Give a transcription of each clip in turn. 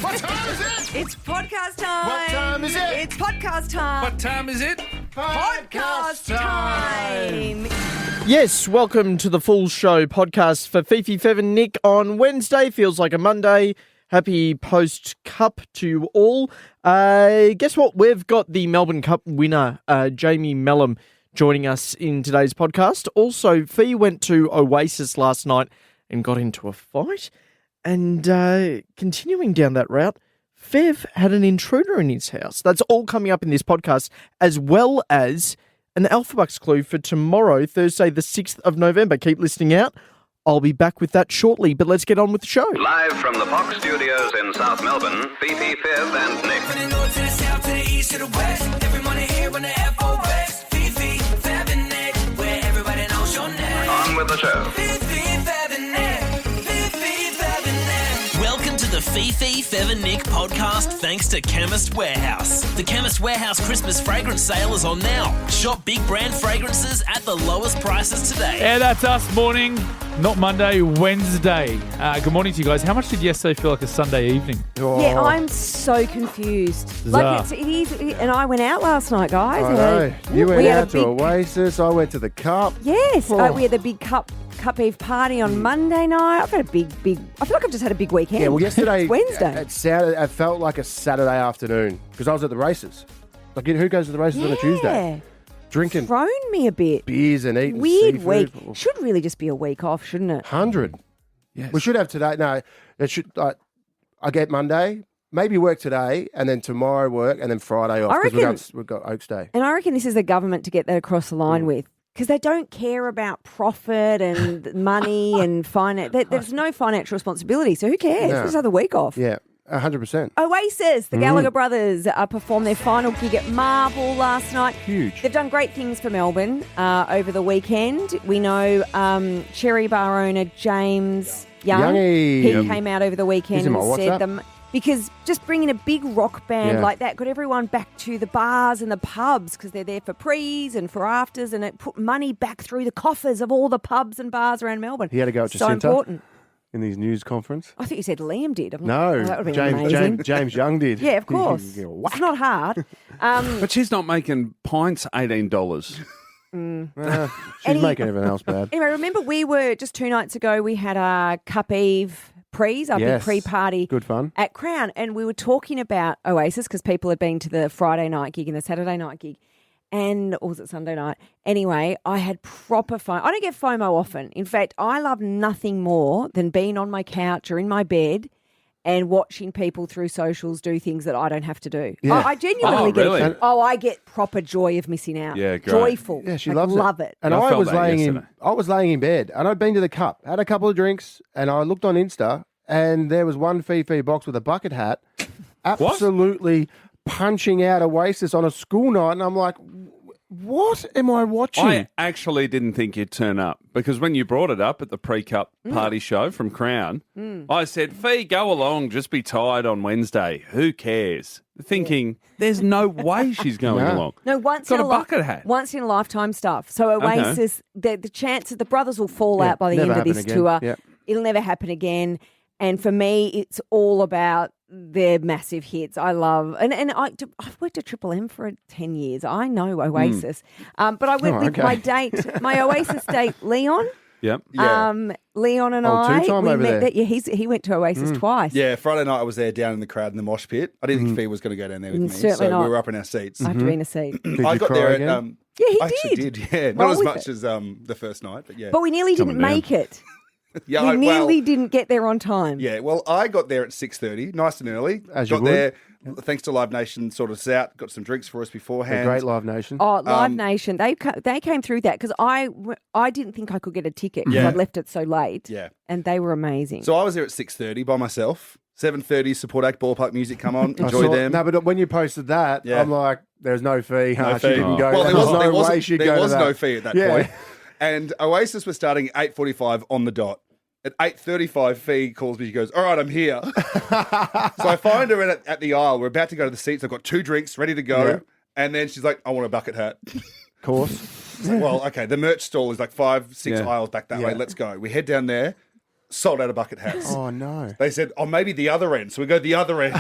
What time is it? It's podcast time. What time is it? It's podcast time. What time is it? Podcast time. Yes, welcome to the full show podcast for Fifi, Fev and Nick on Wednesday. Feels like a Monday. Happy post-Cup to all. Guess what? We've got the Melbourne Cup winner, Jamie Melham, joining us in today's podcast. Also, Fee went to Oasis last night and got into a fight. And continuing down that route, Fev had an intruder in his house. That's all coming up in this podcast, as well as an Alphabucks clue for tomorrow, Thursday, the 6th of November. Keep listening out. I'll be back with that shortly, but let's get on with the show. Live from the Fox Studios in South Melbourne, Fifi, Fev and Nick. From the north to the south to the east to the west, every morning here on the FOX. Fifi, Fev and Nick, where everybody knows your name. On with the show. Fifi, Fev and Nick. Fifi, Fev and Nick. Welcome to the Fifi, Fev and Nick podcast, thanks to Chemist Warehouse. The Chemist Warehouse Christmas fragrance sale is on now. Shop big brand fragrances at the lowest prices today. Yeah, that's us. Morning. Not Monday, Wednesday. Good morning to you guys. How much did yesterday feel like a Sunday evening? Yeah, I'm so confused. Like it is, and I went out last night, guys. I know. You We went had a out to big- Oasis. I went to the Cup. Yes, Oh. we had the big Cup Eve party on Monday night. I've had a big. I feel like I've just had a big weekend. Yeah, well, yesterday It's Wednesday. it felt like a Saturday afternoon because I was at the races. Like, who goes to the races on a Tuesday? Drinking Thrown me a bit. beers and eating Weird seafood. week. Should really just be a week off, shouldn't it? 100. Yes. We should have today. No, it should. I get Monday, maybe work today, and then tomorrow work, and then Friday off I because reckon- we've got Oaks Day. And I reckon this is the government to get that across the line with. Because they don't care about profit and money and finance. There's no financial responsibility, so who cares? No. Just have the week off. Yeah, 100%. Oasis, the Gallagher brothers, performed their final gig at Marble last night. Huge. They've done great things for Melbourne over the weekend. We know Cherry Bar owner James Young. Youngie. He Yep. came out over the weekend He's in my and said WhatsApp. them. Because just bringing a big rock band Yeah. like that got everyone back to the bars and the pubs because they're there for pre's and for afters, and it put money back through the coffers of all the pubs and bars around Melbourne. He had to go at So Jacinta important. in his news conference. I thought you said Liam did. No, that would have been James, amazing. James Young did. Yeah, of course. Yeah, whack. It's not hard. But she's not making pints $18. She's making everyone else bad. Anyway, remember we were just 2 nights ago, we had our Cup Eve pre's, our big Yes. pre-party Good fun. at Crown, and we were talking about Oasis because people had been to the Friday night gig and the Saturday night gig, or was it Sunday night? Anyway, I had proper FOMO. I don't get FOMO often. In fact, I love nothing more than being on my couch or in my bed and watching people through socials do things that I don't have to do. Yeah. I genuinely Oh, get really? I get proper joy of missing out. Yeah, great. Joyful. Yeah, she Like, loves love it. And I I felt was that laying yesterday. in bed, and I'd been to the Cup, had a couple of drinks, and I looked on Insta, and there was one Fifi box with a bucket hat, absolutely punching out Oasis on a school night, and I'm like, what am I watching? I actually didn't think you'd turn up because when you brought it up at the pre-cup party show from Crown, I said, Fee, go along, just be tired on Wednesday. Who cares? Thinking, there's no way she's going No. along. No, once Got in a li- bucket hat. Once in a lifetime stuff. So Oasis, the chances the brothers will fall out by the never end of this happen again. tour. Yep. It'll never happen again. And for me, it's all about their massive hits. I love I've worked at Triple M for 10 years. I know Oasis, but I went Oh, with okay. my Oasis date, Leon. Yep. Leon and Oh, I, two-time we over met there. that. Yeah, he went to Oasis twice. Yeah, Friday night I was there down in the crowd in the mosh pit. I didn't think Fee was going to go down there with me, Certainly so not. we were up in our seats. I have to be in a seat. Did I you got cry there again? at Yeah, he I actually did. did. Yeah, not Roll as with much it. as the first night, but yeah. But we nearly didn't Coming down. make it. yeah, We nearly didn't get there on time. Yeah, well, I got there at 6:30, nice and early. As you got would. there, thanks to Live Nation, sorted us out, got some drinks for us The beforehand. Great Live Nation. Oh, Live Nation, they came through that because I didn't think I could get a ticket because Yeah. I'd left it so late. Yeah. And they were amazing. So I was there at 6:30 by myself. 7:30 support act ballpark music come on. I Enjoy saw- them. No, but when you posted that, Yeah. I'm like, there's no fee. No She fee. didn't go. Well, there there was no way she'd go there to was that. no fee at that Yeah. point. And Oasis was starting at 8:45 on the dot. At 8:35, Fee calls me. She goes, "All right, I'm here." So I find her at the aisle. We're about to go to the seats. I've got 2 drinks ready to go. Yeah. And then she's like, "I want a bucket hat." Of course. Well, okay. The merch stall is like 5, 6 Yeah. aisles back that way. Yeah. Let's go. We head down there. sold out of bucket hats. Oh, no. They said, maybe the other end. So we go the other end,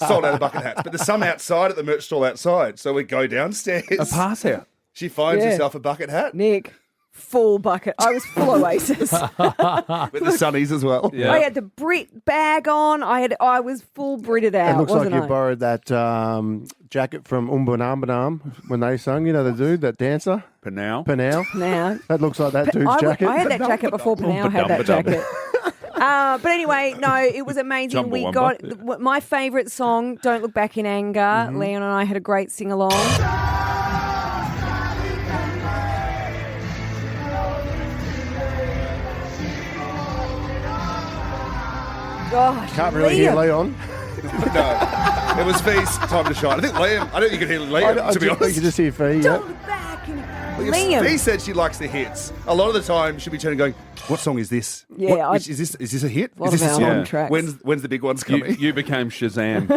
sold out of bucket hats. But there's some outside at the merch stall outside. So we go downstairs. A pass out. She finds herself a bucket hat Nick, full bucket. I was full Oasis. with the sunnies as well. Yeah. I had the Brit bag on. I was full Britted out. It looks like wasn't you I? borrowed that jacket from Umbanam when they sung, the dude, that dancer, Panau. Panau. Now, That looks like that dude's jacket. I had that jacket before Panau had that jacket. But anyway, no, it was amazing. We got my favourite song, Don't Look Back in Anger. Leon and I had a great sing-along. Gosh, Can't really hear Leon. No, it was Fee's time to shine. I think Liam, I don't think you could hear Liam, to be You honest. can just hear Fee, Don't look back. And Fee Liam. said she likes the hits. A lot of the time, she'll be turning going, what song is this? Yeah, Is this a hit? lot Is this of a album song? tracks. When's the big ones coming? You became Shazam.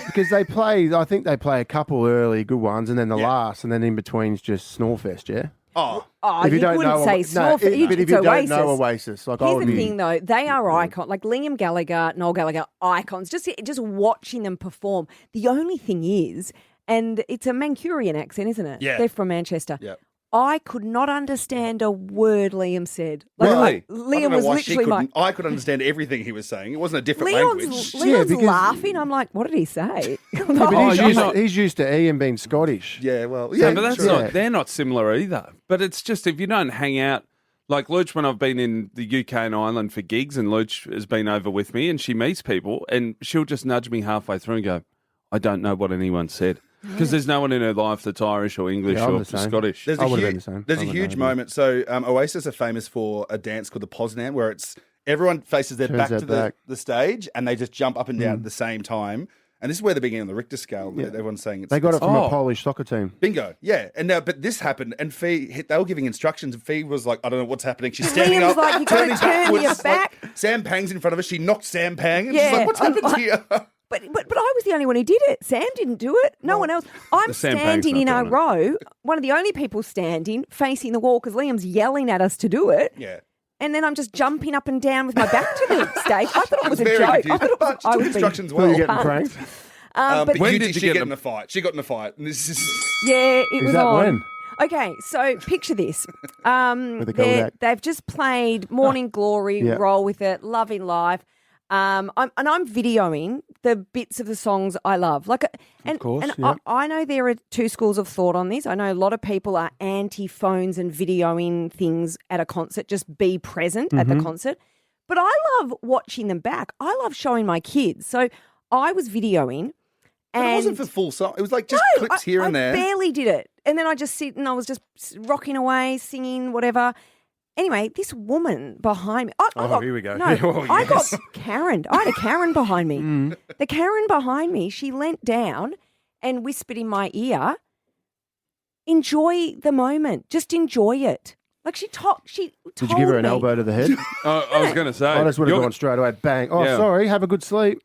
Because they play, I think they play a couple early good ones and then the last, and then in between's just Snorefest, yeah? Oh, Oh, you wouldn't say Snorf. but if you It's don't Oasis. know Oasis, like I Here's would the be. thing, though. They are icons. Like Liam Gallagher, Noel Gallagher, icons. Just watching them perform. The only thing is, and it's a Mancunian accent, isn't it? Yeah. They're from Manchester. Yep. I could not understand a word Liam said. Really? Like, I Liam don't know was why she literally like, couldn't. I could understand everything he was saying. It wasn't a different language. Leon's because- laughing. I'm like, what did he say? But he's used to Ian being Scottish. Yeah, well, Yeah, yeah, but that's sure. not. They're not similar either. But it's just if you don't hang out, like Luch, when I've been in the UK and Ireland for gigs, and Luch has been over with me, and she meets people, and she'll just nudge me halfway through and go, "I don't know what anyone said," because there's no one in her life that's Irish or English Yeah, I'm or the same. Scottish. There's I a would've huge, been the same. there's I a would've huge known. moment. So Oasis are famous for a dance called the Poznan, where it's everyone faces their Turns back their to back. the stage, and they just jump up and down at the same time. And this is where they're beginning on the Richter scale. Yeah. Everyone's saying it's They got it from Oh. a Polish soccer team. bingo. Yeah, and but this happened, and Fee, they were giving instructions, and Fee was like, "I don't know what's happening." She's standing Liam's up, like, "You gotta turning turn your backwards, back." Like, Sam Pang's in front of her. She knocked Sam Pang, and Yeah, she's like, "What's I'm happened like- here?" But I was the only one who did it. Sam didn't do it. No one else. I'm The Sam Pang's standing not in our doing it. row, one of the only people standing, facing the wall because Liam's yelling at us to do it. Yeah. And then I'm just jumping up and down with my back to the stage. I thought it was a Very joke. confused. I thought it was, But she I took was being- instructions Were you well. getting pranked? But When you did you she get get them? in a fight? She got in a fight, and this is Yeah, it was that on. when? Okay, so picture this. With the Kodak. They've just played Morning Glory, Yeah. Roll With It, Loving Life. I'm videoing the bits of the songs I love. course, and yeah. I know there are two schools of thought on this. I know a lot of people are anti-phones and videoing things at a concert. Just be present at Mm-hmm. the concert. But I love watching them back. I love showing my kids. So I was videoing. But And it wasn't for full song. It was like just clips here and there. I barely did it. And then I just sit and I was just rocking away, singing, whatever. Anyway, this woman behind me. I got, here we go. No, Oh, I got yes. Karen. I had a Karen behind me. The Karen behind me, she leant down and whispered in my ear, enjoy the moment. Just enjoy it. Like she told Did you give her an me. elbow to the head? I was going to say, I just would have you're, gone straight away. Bang. Oh, Yeah. sorry. Have a good sleep.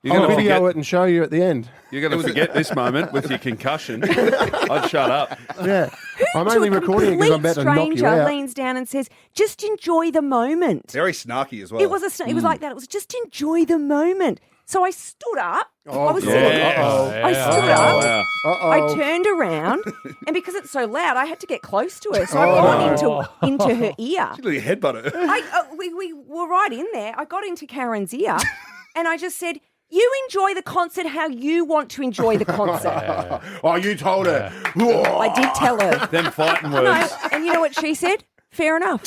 you're I'll going to video forget, it and show you at the end. you're going to forget this moment with your concussion. I'd shut up. Yeah. I'm To only a recording it because I'm about complete to knock you stranger out. leans down and says, just enjoy the moment. Very snarky as well. It was it was like that. It was just enjoy the moment. So I stood up. Oh, I was God. sitting. Uh-oh. I stood up. Wow. Uh-oh. I turned around, and because it's so loud, I had to get close to her. So I got into her ear. She literally headbutt her. We were right in there. I got into Karen's ear, and I just said, "You enjoy the concert how you want to enjoy the concert." Oh, you told her. I did tell her. Them fighting No, words. and you know what she said? Fair enough.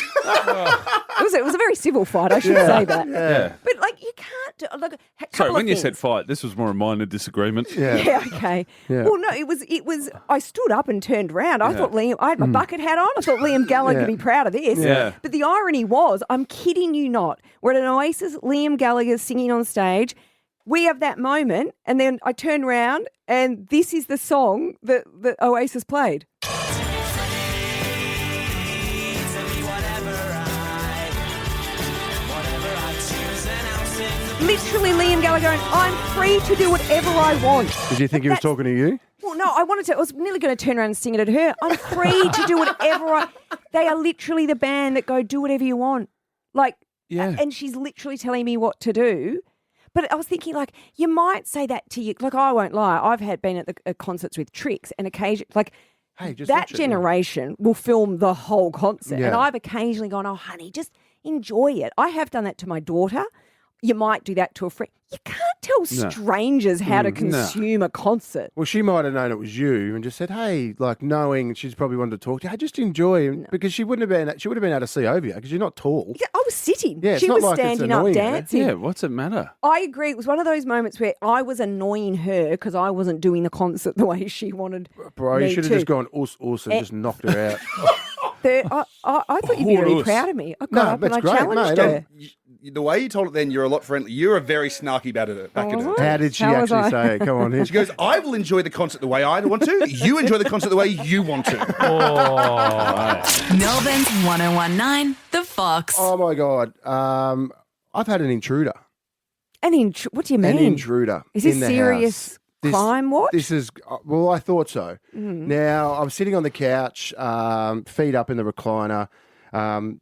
It was a very civil fight, I should say that. Yeah. But like you can't do, look. A Sorry, couple when of you things. said fight, this was more a minor disagreement. Yeah. Yeah, okay. Yeah. Well, no, it was. I stood up and turned around. I thought I had my bucket hat on. I thought Liam Gallagher would be proud of this. Yeah. But the irony was, I'm kidding you not. We're at an Oasis. Liam Gallagher's singing on stage. We have that moment, and then I turn around, and this is the song that Oasis played. Literally, Liam Gallagher going, I'm free to do whatever I want. Did you think he was That's- talking to you? Well, no, I was nearly going to turn around and sing it at her. I'm free to do whatever They are literally the band that go, do whatever you want. Like, Yeah. and she's literally telling me what to do. But I was thinking, like, you might say that to you. Like, I won't lie. I've been at the concerts with Tricks, and occasionally, like, Hey, just that watch it, generation will film the whole concert. And Yeah. I've occasionally gone, oh, honey, just enjoy it. I have done that to my daughter. You might do that to a friend. You can't tell strangers how to consume a concert. Well, she might have known it was you and just said, "Hey," like knowing she's probably wanted to talk to you. Hey, just enjoy, because she would have been able to see over you because you're not tall. Yeah, I was sitting. Yeah, it's she not was like it's standing up annoying, dancing. Yeah, what's it matter? I agree. It was one of those moments where I was annoying her because I wasn't doing the concert the way she wanted. Bro, you me should have to. just gone us and just knocked her out. I thought you'd be really Us. proud of me. I got No, up and I that's great, challenged mate. her. The way you told it then, you're a lot friendly. You're a very snarky back at it. How did she How was actually I? say it? Come on, She goes, I will enjoy the concert the way I want to. You enjoy the concert the way you want to. Melbourne's 1019, The Fox. Oh my God. I've had an intruder. What do you mean? An intruder. Is this in the serious house. This- crime watch? This is, well, I thought so. Now, I'm sitting on the couch, feet up in the recliner,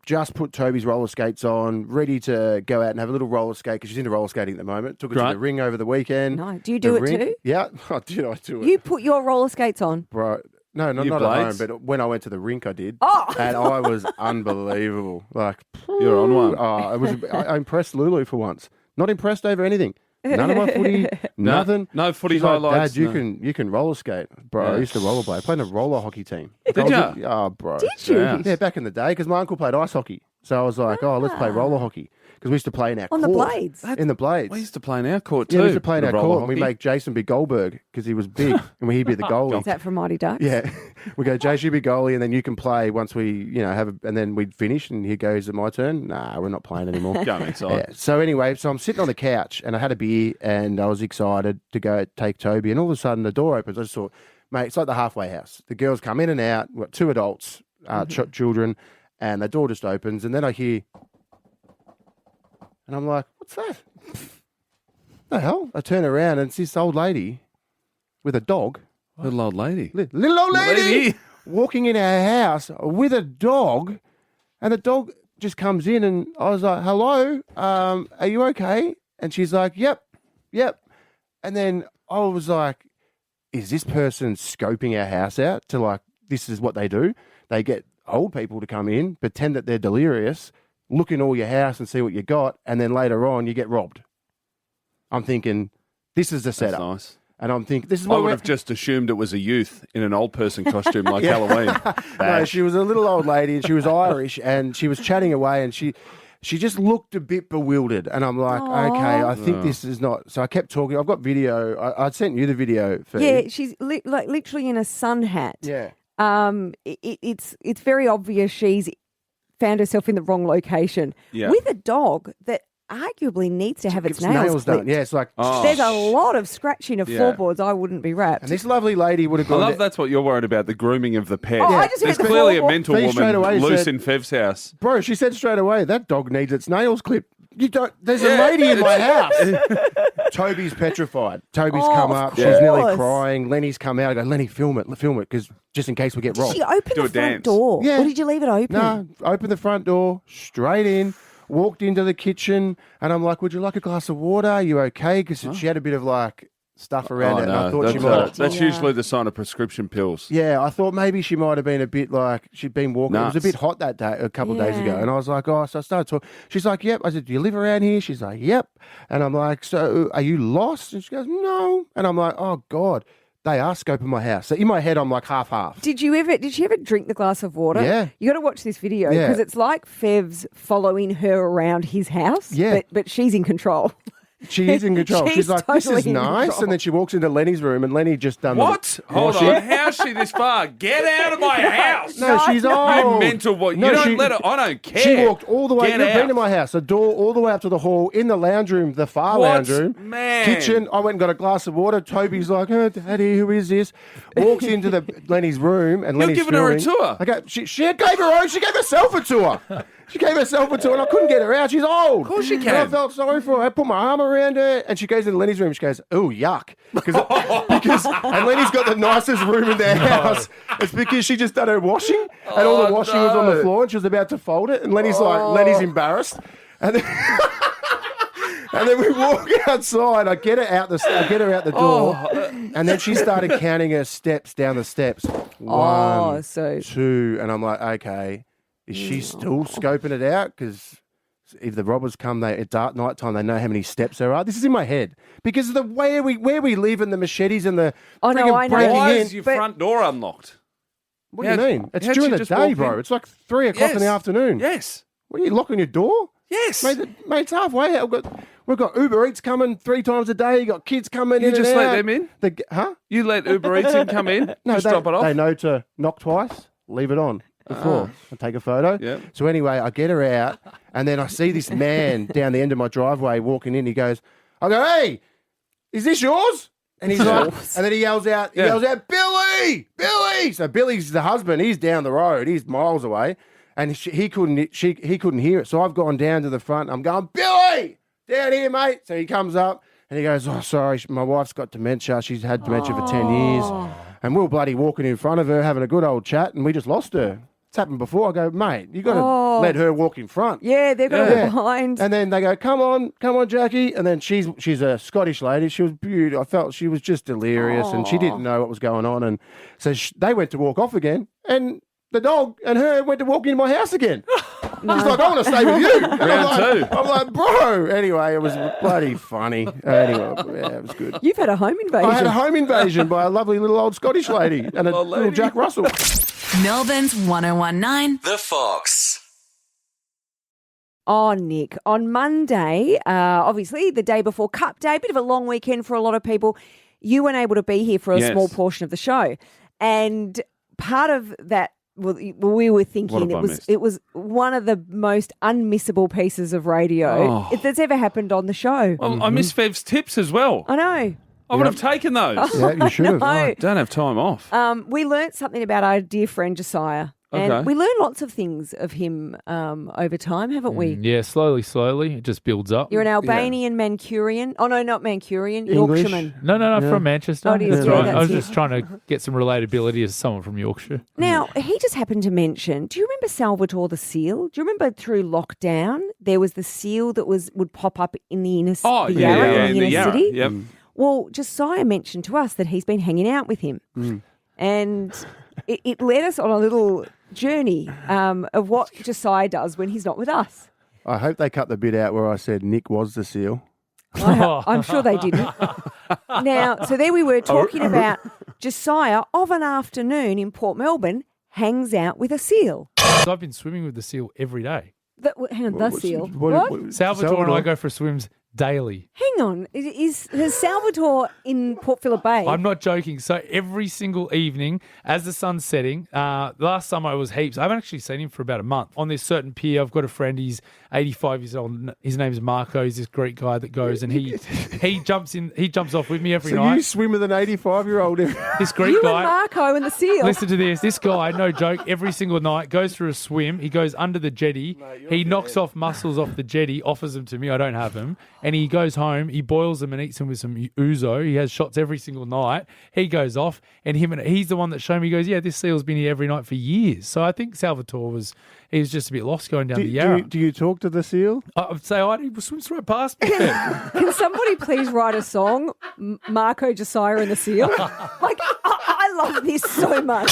just put Toby's roller skates on, ready to go out and have a little roller skate because she's into roller skating at the moment. Took her to Right. the ring over the weekend. No. Do you do The it rink- too? Yeah. Oh, did I do it? You put your roller skates on. Bro, no, not You at home, blades? but when I went to the rink, I did. Oh. And I was unbelievable. Like, You're on one. Oh, it was. I impressed Lulu for once. Not impressed over anything. None of my footy, nothing. No footy She's like, highlights, Dad, no." you can roller skate, bro. I used to rollerblade. I played in a roller hockey team. Did ya? Oh, bro. Did you? Yeah. Yeah, back in the day, because my uncle played ice hockey. So I was like, oh, let's play roller hockey. Because we used to play in our On the court. blades? In the blades. We used to play in our court too. Yeah, we used to play in the our roller court. And we hockey. make Jason be Goldberg because he was big and he'd be the goalie. Is that from Mighty Ducks? Yeah, we go, Jace, you be goalie, and then you can play once we, and then we'd finish, and he goes, "Is it my turn?" Nah, we're not playing anymore. Go inside. Yeah. So anyway, I'm sitting on the couch, and I had a beer, and I was excited to go take Toby, and all of a sudden the door opens. I just thought, mate, it's like the halfway house. The girls come in and out. We've got two adults, children, and the door just opens, and then I hear, and I'm like, what's that? The hell? I turn around, and it's this old lady with a dog. Little old lady. Little old lady Lady. walking in our house with a dog, and the dog just comes in, and I was like, "Hello, are you okay?" And she's like, "Yep." And then I was like, "Is this person scoping our house out to like this is what they do? They get old people to come in, pretend that they're delirious, look in all your house and see what you got, and then later on you get robbed." I'm thinking, this is the That's setup. nice. And I'm thinking, this is I what would we're... have just assumed it was a youth in an old person costume like Halloween. No, Bad. she was a little old lady, and she was Irish, and she was chatting away, and she just looked a bit bewildered. And I'm like, okay, I think this is not. So I kept talking. I've got video. I'd sent you the video. Yeah, she's like literally in a sun hat. Yeah. It's very obvious she's found herself in the wrong location Yeah. with a dog that arguably needs to have its nails done. clipped. Yeah, it's like. Oh. There's a lot of scratching of Yeah. floorboards. I wouldn't be wrapped. And this lovely lady would have I gone. love that's what you're worried about, the grooming of the pet. Oh, I just There's meant the clearly a floorboard. mental Fee straight woman away loose said- in Fev's house. Bro, she said straight away, that dog needs its nails clipped. You don't. There's a lady in my house. Toby's petrified. Toby's come of up. She's nearly course. crying. Lenny's come out. I go, Lenny, film it, because just in case we get Did robbed. she open Do the a front dance. door? Yeah. Or did you leave it open? No, opened the front door, straight in, walked into the kitchen, and I'm like, would you like a glass of water? Are you okay? Because she had a bit of like stuff around Oh, it, and I no. thought she That's, might. that's usually the sign of prescription pills. Yeah, I thought maybe she might have been a bit like she'd been walking. It was a Nuts. bit hot that day, a couple of days ago, Yeah. and I was like, oh, so I started talking. She's like, yep. I said, do you live around here? She's like, yep. And I'm like, so are you lost? And she goes, no. And I'm like, oh God, they are scoping my house. So in my head, I'm like half. Did she ever drink the glass of water? Yeah. You got to watch this video Yeah. because it's like Fev's following her around his house. Yeah. But she's in control. She is in control. She's She's like, this totally is in nice. control. And then she walks into Lenny's room, and Lenny just done What? Hold on. How's she this far? Get out of my house. No, she's You old. mental boy. No, you don't she- let her. I don't care. She walked all the way. Get You've been out. to my house. The door all the way up to the hall, in the lounge room, the far What? lounge room, Man. kitchen. I went and got a glass of water. Toby's like, oh, Daddy, who is this? Walks into Lenny's room, and You're Lenny's giving her a filming. tour. I go, she gave her own. She gave herself a tour. She gave herself a tour and I couldn't get her out. She's old. Of course she And I can. felt sorry for her. I put my arm around her and she goes into Lenny's room. She goes, "Oh, yuck." And Lenny's got the nicest room in their house. It's because she just done her washing and all the washing was on the floor and she was about to fold it. And Lenny's Lenny's embarrassed. And then, and then we walk outside. I get her out the door. And then she started counting her steps down the steps. One, two. And I'm like, okay, is she still scoping it out? Because if the robbers come, at dark night time, they know how many steps there are. This is in my head because of the way where we live and the machetes and the I know. breaking Why in. is your front door unlocked? What do you mean? It's how'd during you the just day, walk bro. in? It's like 3 o'clock in the afternoon. Yes. What are you locking your door? Yes. Mate, it's halfway out. We've got Uber Eats coming 3 times a day. You got kids coming in. You just and let out. them in? Huh? You let Uber Eats in come in? No, Just drop it off? They know to knock twice, leave it on before, and take a photo. Yep. So anyway, I get her out, and then I see this man down the end of my driveway walking in. He goes, I go, "Hey, is this yours?" And he's like, and then he yells out, "Billy, Billy!" So Billy's the husband. He's down the road. He's miles away, and he couldn't hear it. So I've gone down to the front. I'm going, "Billy, down here, mate." So he comes up and he goes, "Oh, sorry, my wife's got dementia. She's had dementia for 10 years." And we were bloody walking in front of her, having a good old chat, and we just lost her. It's happened before. I go, "Mate, you got to let her walk in front." Yeah, they've got to go behind. And then they go, come on, Jackie. And then she's a Scottish lady. She was beautiful. I felt she was just delirious and she didn't know what was going on. And so they went to walk off again. And the dog and her went to walk into my house again. She's like, "I want to stay with you." And I'm like, "Bro." Anyway, it was bloody funny. Anyway, yeah, it was good. You've had a home invasion. I had a home invasion by a lovely little old Scottish lady and a little Jack Russell. Melbourne's 1019. The Fox. Oh, Nick, on Monday, obviously the day before Cup Day, bit of a long weekend for a lot of people, you weren't able to be here for a small portion of the show. And part of that, well, we were thinking it was one of the most unmissable pieces of radio that's ever happened on the show. Well, I miss Fev's tips as well. I know. I would have taken those. Yeah, you should have. I don't have time off. We learnt something about our dear friend Josiah. And we learn lots of things of him over time, haven't we? Yeah, slowly. It just builds up. You're an Albanian Mancunian. Oh, no, not Mancunian. English. Yorkshireman. No, from Manchester. Oh, That's yeah, right. that's I was it. just trying to get some relatability as someone from Yorkshire. Now, he just happened to mention, do you remember Salvatore the seal? Do you remember through lockdown, there was the seal that would pop up in the inner Oh, the yeah, Yarra, yeah, in in the the inner Yarra. city? Yep. Well, Josiah mentioned to us that he's been hanging out with him. And it led us on a little journey of what Josiah does when he's not with us. I hope they cut the bit out where I said Nick was the seal. I'm sure they didn't. Now, so there we were talking about Josiah of an afternoon in Port Melbourne hangs out with a seal. So I've been swimming with the seal every day. Hang on, the seal. What? Salvatore and I go for swims daily. Hang on, is Salvatore in Port Phillip Bay? I'm not joking. So every single evening as the sun's setting, last summer it was heaps. I haven't actually seen him for about a month. On this certain pier, I've got a friend, he's 85 years old. His name's Marco. He's this Greek guy that goes and he jumps off with me every So night. you swim with an 85-year-old? This Greek you guy. and Marco and the seal. Listen to this. This guy, no joke, every single night goes for a swim. He goes under the jetty. He knocks off mussels off the jetty, offers them to me. I don't have them. And he goes home. He boils them and eats them with some ouzo. He has shots every single night. He goes off, and he's the one that showed me. He goes, "Yeah, this seal's been here every night for years." So I think Salvatore was just a bit lost going down the Yarra. Do you talk to the seal? I would say, he swims right past me. Can somebody please write a song, Marco, Josiah and the seal? Like, I love this so much.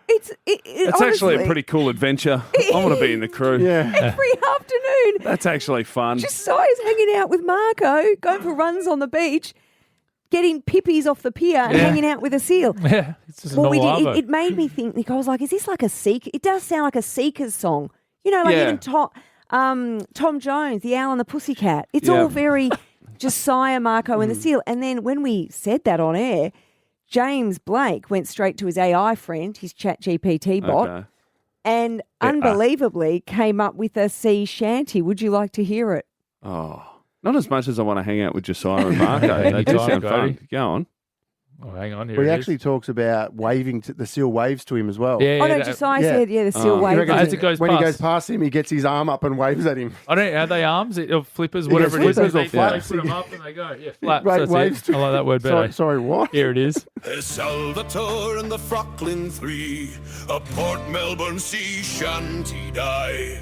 It's It's actually a pretty cool adventure. I want to be in the crew. Yeah. every afternoon. That's actually fun. Josiah's hanging out with Marco, going for runs on the beach, getting pippies off the pier and hanging out with a seal. Yeah, it's just a Well, normal arvo. it made me think, Nick, I was like, is this like a Seeker? It does sound like a Seekers song. You know, like Yeah. even Tom Jones, the Owl and the Pussycat. It's all very Josiah, Marco and the seal. And then when we said that on air, James Blake went straight to his AI friend, his chat GPT bot, Okay. and unbelievably came up with a sea shanty. Would you like to hear it? Oh, not as much as I want to hang out with Josiah and Marco. They do Anytime, sound Cody. fun. Go on. Oh, hang on. Here Well, he it actually is. talks about waving to the seal waves to him as well. Yeah, Oh, no, that- Josiah yeah. said, the seal He wave. reckons As it goes when he past. goes past him, he gets his arm up and waves at him. I don't know. Are they arms or flippers? Yeah, Whatever it is. flippers or They flaps. put them up and they go. Yeah, flaps. Right, That's waves it. I like that word better. Sorry, what? Here it is. There's Salvatore and the Frocklin Three, a Port Melbourne sea shanty die.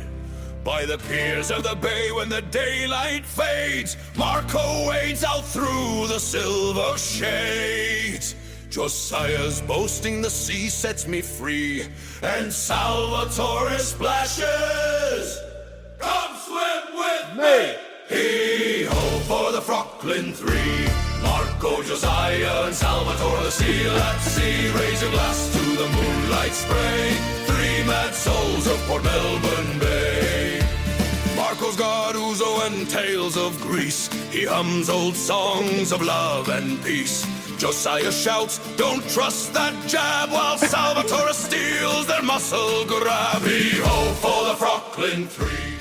By the piers of the bay when the daylight fades, Marco wades out through the silver shades. Josiah's boasting the sea sets me free, and Salvatore splashes. Come swim with me! Hee-ho for the Frocklin Three. Marco, Josiah, and Salvatore the seal at sea. Raise a glass to the moonlight spray. Three mad souls of Port Melbourne Bay. Marco's got ouzo and tales of Greece. He hums old songs of love and peace. Josiah shouts, don't trust that jab, while Salvatore steals their muscle grab. Hee-ho for the Frocklin Three.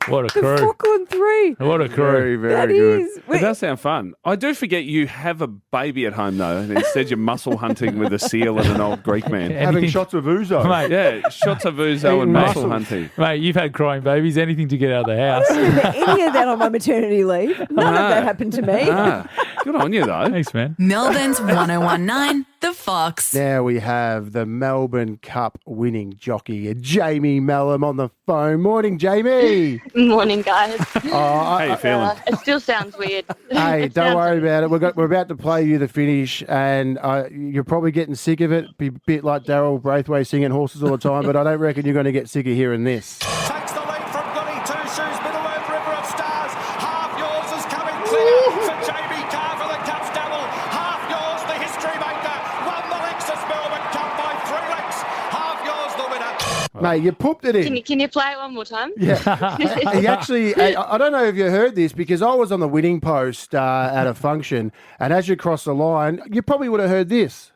What a The crew. Falkland 3. What a Very, crew. very That good. is. It does sound fun. I do forget you have a baby at home, though, and instead you're muscle hunting with a seal and an old Greek man. Having Anything- shots of ouzo. Mate, Yeah, shots of ouzo Eating and muscle muscles. hunting. mate, you've had crying babies. Anything to get out of the house. I don't remember any of that on my maternity leave. None of that happened to me. Ah, good on you, though. Thanks, man. Melbourne's 1019, The Fox. Now we have the Melbourne Cup winning jockey, Jamie Melham, on the phone. Morning, Jamie. Morning, guys. How you feeling? It still sounds weird. Hey, It don't sounds- worry about it. We're about to play you the finish, and you're probably getting sick of it. Be a bit like Daryl Braithwaite singing horses all the time, but I don't reckon you're going to get sick of hearing this. Takes the lead from Goody Two Shoes, middle over River of Stars. Half yours is coming clear for Jamie Carr for the Cups double. Half yours, the history maker, won the Lexus Melbourne Cup by 3 lengths. Half yours, the winner. Mate, you pooped it in. Can you play it one more time? Yeah. He actually, I don't know if you heard this, because I was on the winning post at a function, and as you cross the line, you probably would have heard this.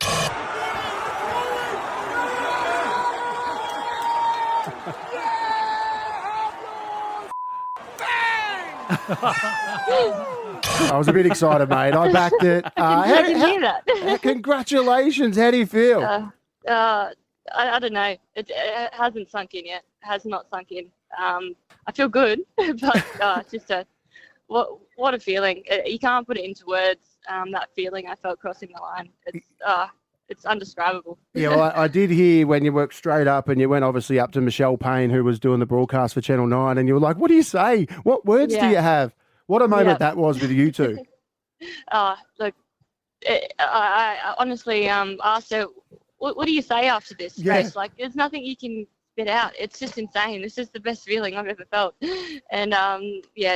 I was a bit excited, mate. I backed it. I didn't hear that. Congratulations. How do you feel? I don't know. It hasn't sunk in yet. It has not sunk in. I feel good, but just what a feeling. You can't put it into words. That feeling I felt crossing the line. It's undescribable. Yeah, well, I did hear when you worked straight up and you went obviously up to Michelle Payne, who was doing the broadcast for Channel 9, and you were like, what do you say? What words do Yeah. you have? What a moment Yeah. that was with you two. Look, I honestly asked her, what do you say after this Yeah. race? Like, there's nothing you can spit out. It's just insane. This is the best feeling I've ever felt. And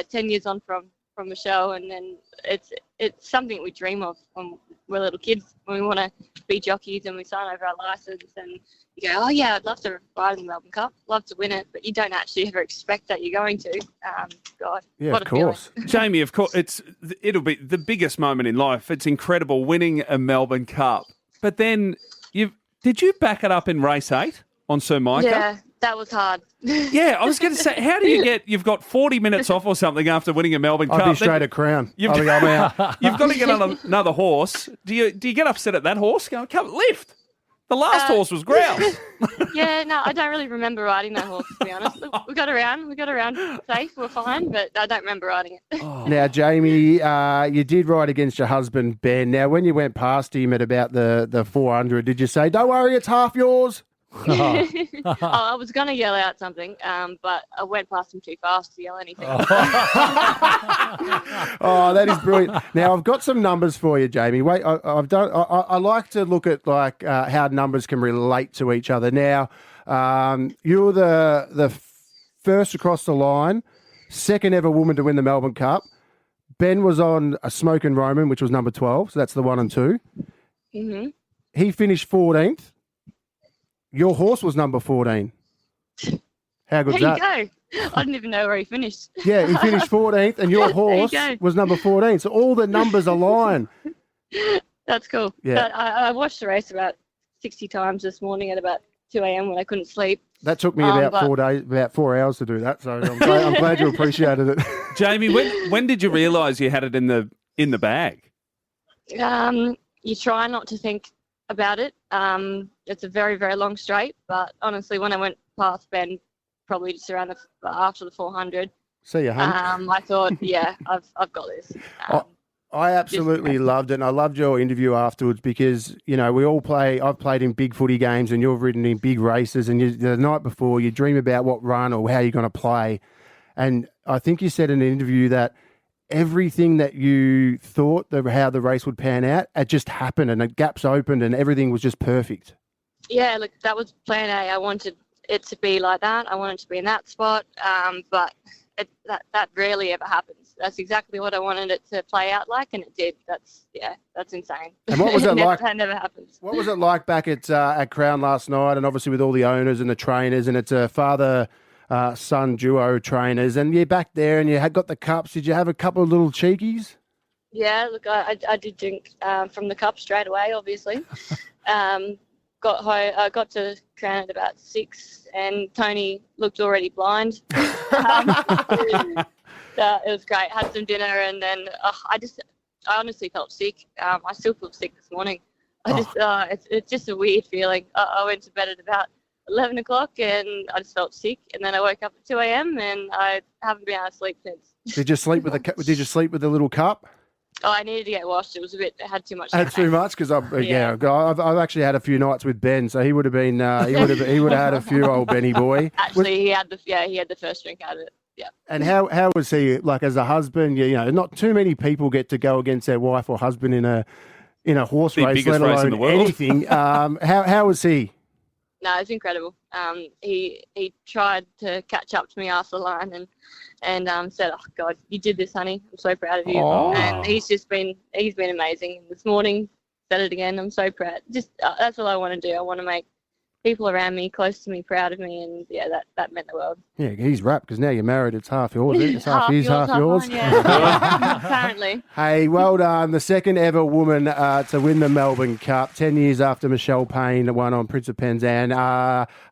10 years on from Michelle, and then it's something we dream of when we're little kids, when we want to be jockeys and we sign over our license and you go, oh yeah, I'd love to ride in the Melbourne Cup, love to win it, but you don't actually ever expect that you're going to. God, Yeah, what of a feeling. course. Jamie, of course, it'll be the biggest moment in life. It's incredible winning a Melbourne Cup. But then, did you back it up in race 8 on Sir Micah? Yeah, that was hard. Yeah, I was going to say, how do you you've got 40 minutes off or something after winning a Melbourne Cup? I'd be straight at Crown. You've- I'm out. You've got to get on another horse. Do you get upset at that horse? Go, come lift. The last horse was grouse. Yeah, no, I don't really remember riding that horse, to be honest. Look, we got around safe, we're fine, but I don't remember riding it. Now, Jamie, you did ride against your husband, Ben. Now, when you went past him at about the 400, did you say, don't worry, it's half yours? I was going to yell out something, but I went past him too fast to yell anything. Oh, that is brilliant. Now, I've got some numbers for you, Jamie. Wait, I like to look at like how numbers can relate to each other. Now, you're the first across the line, second ever woman to win the Melbourne Cup. Ben was on a Smoke and Roman, which was number 12, so that's the 1 and 2. Mm-hmm. He finished 14th. Your horse was number 14. How good's There you that? go. I didn't even know where he finished. Yeah, he finished 14th, and your horse go. was number 14. So all the numbers align. That's cool. Yeah. But I watched the race about 60 times this morning at about 2 a.m. when I couldn't sleep. That took me but- about 4 hours to do that. So I'm glad you appreciated it. Jamie, when did you realise you had it in the bag? you try not to think about it. It's a very, very long straight, but honestly, when I went past Bend, probably just around after the 400, See you, hun. I thought, yeah, I've got this. I absolutely loved it, and I loved your interview afterwards because, you know, we all play. I've played in big footy games, and you've ridden in big races, and the night before you dream about what run or how you're going to play. And I think you said in an interview that everything that you thought how the race would pan out, it just happened, and the gaps opened, and everything was just perfect. Yeah, look, that was plan A. I wanted it to be like that. I wanted to be in that spot, but that rarely ever happens. That's exactly what I wanted it to play out like, and it did. That's insane. And what was it like? That never happens. What was it like back at Crown last night, and obviously with all the owners and the trainers, and it's a father-son duo trainers, and you're back there and you had got the cups. Did you have a couple of little cheekies? Yeah, look, I did drink from the cup straight away, obviously. Got home, got to Crown at about 6, and Tony looked already blind. It was great. Had some dinner, and then I honestly felt sick. I still feel sick this morning. It's just a weird feeling. I went to bed at about 11 o'clock, and I just felt sick. And then I woke up at 2 a.m. and I haven't been able to sleep since. Did you sleep with the little cup? Oh, I needed to get washed. It was it had too much. Had too much because I've actually had a few nights with Ben, so he would have been he would have had a few, old Benny boy. Actually, he had the first drink out of it. Yeah. And how was he like as a husband? You know, not too many people get to go against their wife or husband in a horse race, let alone anything. How was he? No, it's incredible. He tried to catch up to me after the line and said, "Oh God, you did this, honey. I'm so proud of you." Oh. And he's been amazing. And this morning, said it again. I'm so proud. Just that's all I want to do. I want to make people around me, close to me, proud of me, and yeah, that meant the world. Yeah, he's wrapped because now you're married. It's half yours. Isn't it? It's half his, half yours. Yeah. Apparently. Hey, well done. The second ever woman to win the Melbourne Cup, 10 years after Michelle Payne won on Prince of Penzance.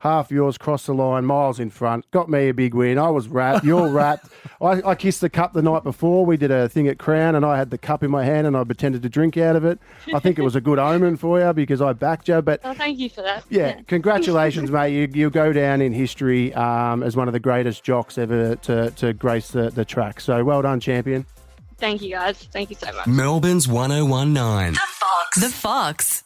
Half yours crossed the line, miles in front. Got me a big win. I was wrapped. You're wrapped. I kissed the cup the night before. We did a thing at Crown, and I had the cup in my hand, and I pretended to drink out of it. I think it was a good omen for you because I backed you. But thank you for that. Yeah, congratulations, mate. You'll go down in history as one of the greatest jocks ever to grace the track. So well done, champion. Thank you, guys. Thank you so much. Melbourne's 1019. The Fox.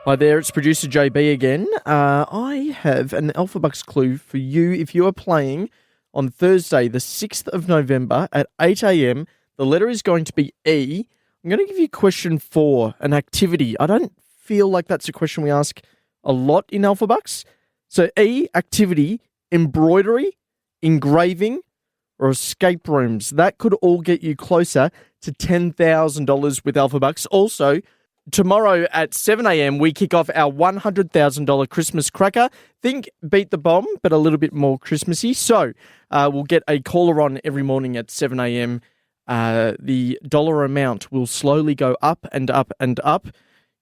Hi there, it's producer JB again. I have an Alpha Bucks clue for you if you are playing on Thursday, the 6th of November at 8 a.m. The letter is going to be E. I'm going to give you question 4, an activity. I don't feel like that's a question we ask a lot in Alpha Bucks. So E, activity, embroidery, engraving, or escape rooms. That could all get you closer to $10,000 with Alpha Bucks. Also, tomorrow at 7 a.m, we kick off our $100,000 Christmas cracker. Think Beat the Bomb, but a little bit more Christmassy. So we'll get a caller on every morning at 7 a.m. The dollar amount will slowly go up and up and up.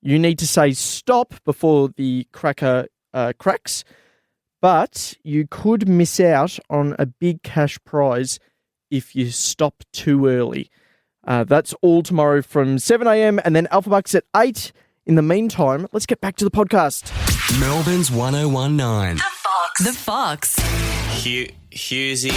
You need to say stop before the cracker cracks, but you could miss out on a big cash prize if you stop too early. That's all tomorrow from 7 a.m. and then Alpha Bucks at 8. In the meantime, let's get back to the podcast. Melbourne's 1019. The Fox. Hughesy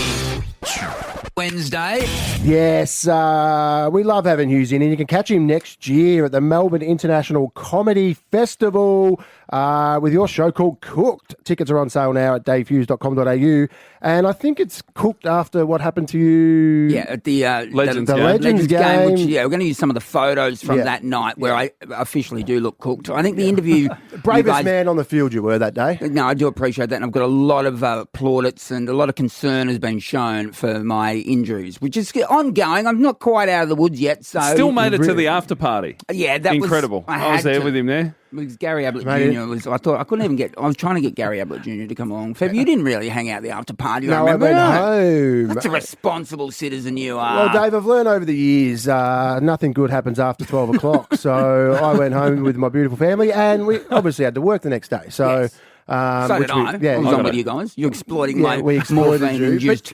Wednesday. Yes, we love having Hughesy, and you can catch him next year at the Melbourne International Comedy Festival with your show called Cooked. Tickets are on sale now at davehughes.com.au, and I think it's cooked after what happened to you. Yeah, at the Legends game. game. Which, we're going to use some of the photos from that night where I officially do look cooked. I think the interview... Bravest man on the field you were that day. No, I do appreciate that, and I've got a lot of plaudits and a lot of concern has been shown for my injuries, which is ongoing. I'm not quite out of the woods yet. So Still made it to the after party. Yeah, that incredible. Was... I was there with him there. Because Gary Ablett Jr. I thought I couldn't even get. I was trying to get Gary Ablett Jr. to come along. Feb, you didn't really hang out at the after party. No, I remember. I went home. That's a responsible citizen you are. Well, Dave, I've learned over the years nothing good happens after 12 o'clock. So I went home with my beautiful family, and we obviously had to work the next day. So. Yes. So did I. Yeah, I was on with you guys. You're exploiting my we exploited you, morphine-induced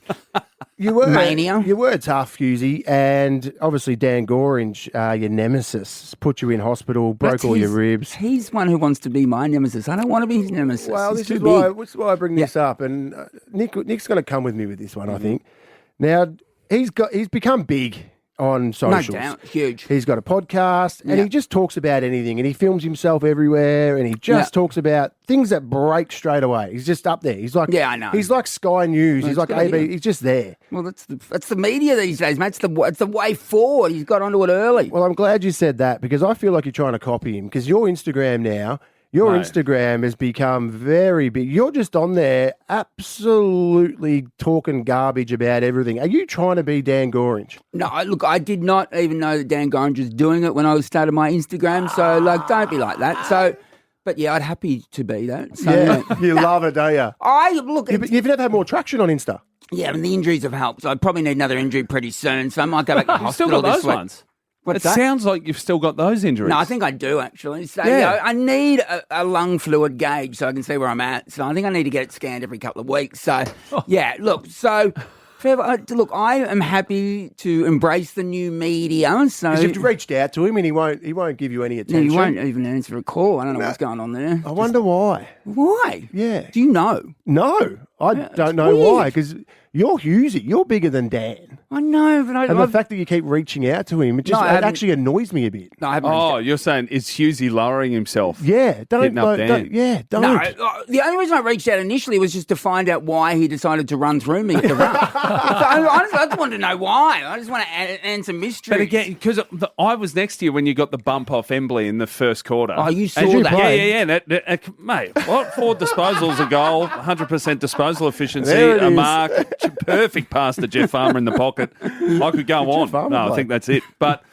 You were mania. You were tough, Hughesy, and obviously Dan Gorringe, your nemesis, put you in hospital, broke all your ribs. He's one who wants to be my nemesis. I don't want to be his nemesis. Well, He's this is why I bring this up, and Nick's going to come with me with this one, I think. Now he's become big on socials. No doubt, huge. He's got a podcast, and he just talks about anything, and he films himself everywhere, and he just talks about things that break straight away. He's just up there. He's like, I know. He's like Sky News. Well, he's like AB. He's just there. Well, that's the media these days, mate. It's the way forward. He's got onto it early. Well, I'm glad you said that because I feel like you're trying to copy him because your Instagram now. Your Instagram has become very big. You're just on there absolutely talking garbage about everything. Are you trying to be Dan Gorringe? No, look, I did not even know that Dan Gorringe was doing it when I started my Instagram. So, don't be like that. So, but yeah, I'd happy to be that. So, yeah, you love it, don't you? You've never had more traction on Insta. Yeah, and the injuries have helped. So I probably need another injury pretty soon. So I might go back to the hospital still got this those week. ones. It sounds like you've still got those injuries. No, I think I do, actually. So, I need a lung fluid gauge so I can see where I'm at. So I think I need to get it scanned every couple of weeks. So, look, I am happy to embrace the new media. So you've reached out to him and he won't give you any attention. No, he won't even answer a call. I don't know what's going on there. I wonder why. Why? Yeah. Do you know? No, I don't know why because you're Hughesy. You're bigger than Dan. I know, but the fact that you keep reaching out to him, it actually annoys me a bit. No, I haven't. Oh, you're saying is Hughesy lowering himself? Yeah, don't. Don't. Don't. No, the only reason I reached out initially was just to find out why he decided to run through me at the run. I just wanted to know why. I just want to answer mysteries. But again, because I was next to you when you got the bump off Embley in the first quarter. Oh, you saw that? Yeah. Mate, what? 4 disposals, a goal, 100% disposal efficiency, a mark, perfect pass to Jeff Farmer in the pocket. I could go on. No, I think that's it. But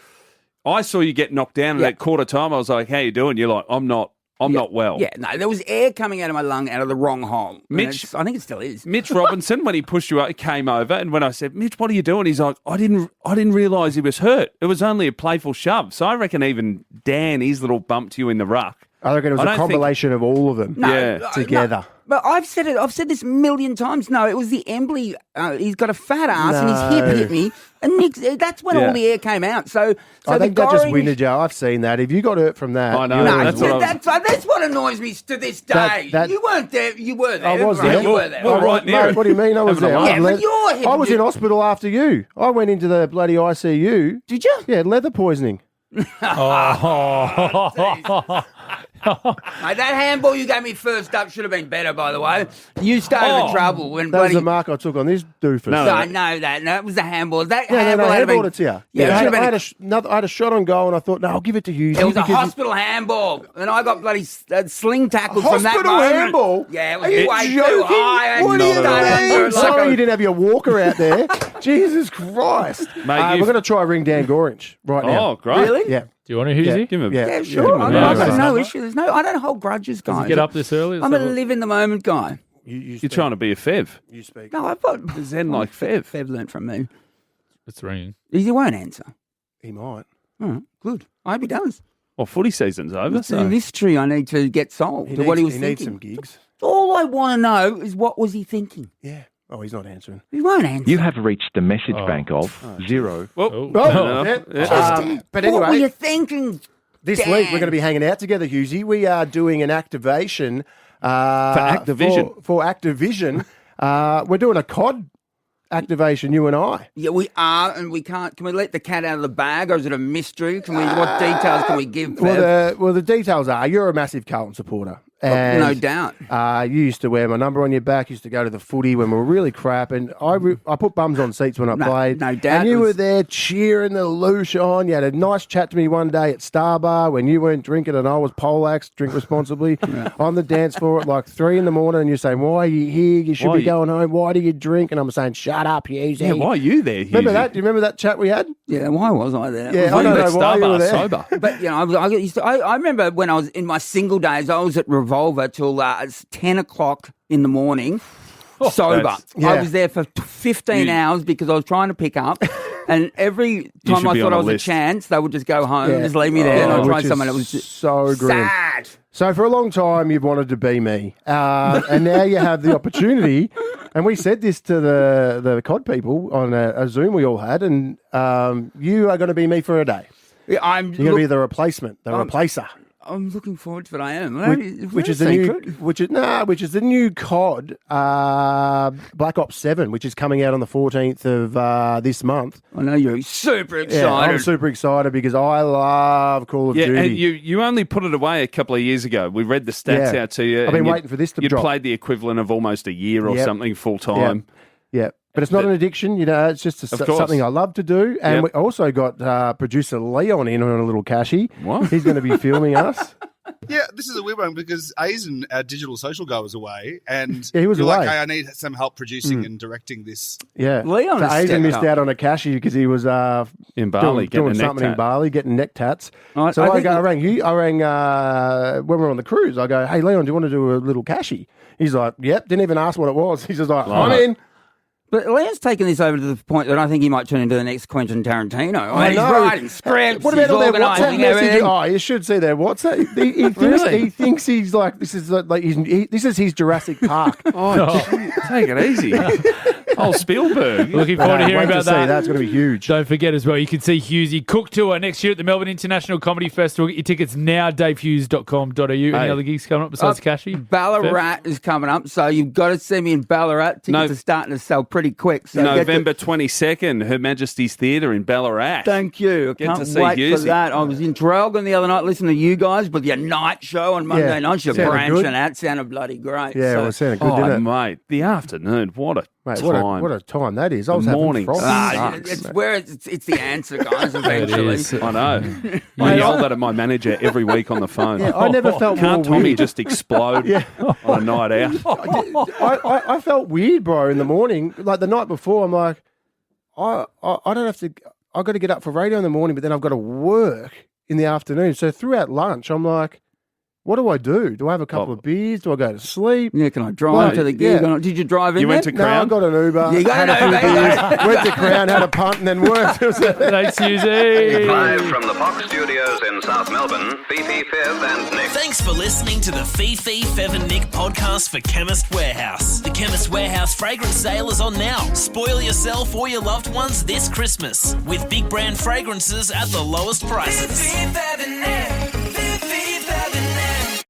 I saw you get knocked down at that quarter time. I was like, how you doing? You're like, I'm not well. Yeah, no, there was air coming out of my lung out of the wrong hole. Mitch, I think it still is. Mitch Robinson, when he pushed you up, he came over, and when I said, Mitch, what are you doing? He's like, I didn't realise he was hurt. It was only a playful shove. So I reckon even Dan, his little bump to you in the ruck. I reckon it was a compilation of all of them together. No, but I've said this a million times. No, it was the Embley. He's got a fat ass and his hip hit me. And that's when all the air came out. So I think that just winded you. I've seen that. If you got hurt from that. I know. That's what annoys me to this day. You weren't there. You were there. I was there. You were there. Well, right near What do you mean I was there? Yeah, but you're hip. I was in hospital after you. I went into the bloody ICU. Did you? Yeah, leather poisoning. Mate, that handball you gave me first up should have been better, by the way. You started the trouble when that was the mark I took on this doofus. No, I know that. No, it was the handball. That handball had handballed it to you. Yeah, I had a shot on goal, and I thought, no, I'll give it to you. It was a hospital handball, and I got bloody sling tackled from that moment. Hospital handball? Yeah, it was Are you way joking? too high. What do you mean? Sorry you didn't have your walker out there. Jesus Christ. Mate, we're going to try ring Dan Gorringe right now. Oh, great. Really? Yeah. Do you want to Hughesy? Give him Yeah, sure. I've got no issue. I don't hold grudges, guys. Does he get up this early? I'm a live in the moment guy. You're trying to be a Fev. You speak. No, I've got Zen like Fev. Fev learnt from me. It's ringing. He won't answer. He might. Oh, good. I hope he does. Well, footy season's over. It's a mystery I need to get solved. What he was thinking. He needs some gigs. All I want to know is what was he thinking? Yeah. Oh, he's not answering. He won't answer. You have reached the message bank of 0. But What were anyway, you thinking? this week we're going to be hanging out together, Hughesy. We are doing an activation For Activision. For Activision. We're doing a COD activation, you and I. Yeah, we are, and we can't. Can we let the cat out of the bag, or is it a mystery? What details can we give? Well, the details are you're a massive Carlton supporter. And, no doubt. You used to wear my number on your back, used to go to the footy when we were really crap, and I put bums on seats when I played. No doubt. And you were there cheering the loosh on. You had a nice chat to me one day at Starbar when you weren't drinking and I was Polax, drink responsibly, on the dance floor at like 3 a.m, and you're saying, why are you here? You should be going home. Why do you drink? And I'm saying, shut up, Hughesy. Yeah, why are you there, Hughesy? Remember that? Do you remember that chat we had? Yeah, why was I there? Yeah, I don't know why you were there. Sober. But, I remember when I was in my single days, I was at Revolver till 10 o'clock in the morning, sober. I was there for 15 hours because I was trying to pick up. And every time should I be thought on I a was list. a chance, they would just go home and Yeah. just leave me there, and I'd try which someone is that was just so grim. sad. So for a long time, you've wanted to be me, and now you have the opportunity. And we said this to the COD people on a Zoom we all had, and you are going to be me for a day. Yeah, You're going to be the replacement, the replacer. I'm looking forward to it. I am. Which is the new COD Black Ops 7, which is coming out on the 14th of this month. I know you're super excited. Yeah, I'm super excited because I love Call of Duty. And you only put it away a couple of years ago. We read the stats out to you. I've been waiting for this to You'd drop. played the equivalent of almost a year or something full time. Yeah. But it's not an addiction, it's just something I love to do. And we also got producer Leon in on a little cashy. What? He's going to be filming us. Yeah, this is a weird one because Aizen, our digital social guy, was away, and he was you're away. like, hey, I need some help producing and directing this. Yeah, Leon so has Aizen missed stepped up. out on a cashy because he was in Bali doing getting a neck something in tat. Bali, getting neck tats. I So I think rang when we were on the cruise. I go, hey Leon, do you want to do a little cashy? He's like, yep. Didn't even ask what it was. He's just like, I'm in. But Leon's taken this over to the point that I think he might turn into the next Quentin Tarantino. I mean, he's know. writing scripts, What about he's all their WhatsApp organising messages? everything. Oh, you should see their WhatsApp. He thinks he's like this is this is his Jurassic Park. Take it easy. Oh, Spielberg. Looking forward to hearing Wait about to see. that. That's going to be huge. Don't forget as well, you can see Hughesy Cook Tour next year at the Melbourne International Comedy Festival. Get your tickets now, davehughes.com.au. Any other gigs coming up besides Cashy? Ballarat is coming up, so you've got to see me in Ballarat. Tickets are starting to sell pretty quick. So November 22nd, Her Majesty's Theatre in Ballarat. Thank you. I Get can't to see wait for Hughesy. that. I was in Traralgon the other night listening to you guys with your night show on Monday night. You're Sounded branching good. out. Sounded bloody great. Yeah, so, well, it sounded good, didn't it? Mate, the afternoon. What a Mate, time. what a time that is. I was The having morning frosties. sucks. it's where it's the answer, guys, It eventually. is. I know. I yell that at my manager every week on the phone. Yeah, I never felt Can't more Tommy weird. just explode on a night out? I felt weird, bro, in the morning. Like the night before, I'm like, I don't have to. I got to get up for radio in the morning, but then I've got to work in the afternoon. So throughout lunch, I'm like, what do I do? Do I have a couple of beers? Do I go to sleep? Yeah, can I drive to the gig? Yeah. Did you drive in You there? went to No, I Crown? got an Uber. You got had an a few Uber, beers, went to Crown, had a punt, and then worked. It was Thanks, Hughesy. Live from the Fox Studios in South Melbourne, Fifi, Fev and Nick. Thanks for listening to the Fifi, Fev and Nick podcast for Chemist Warehouse. The Chemist Warehouse fragrance sale is on now. Spoil yourself or your loved ones this Christmas with big brand fragrances at the lowest prices.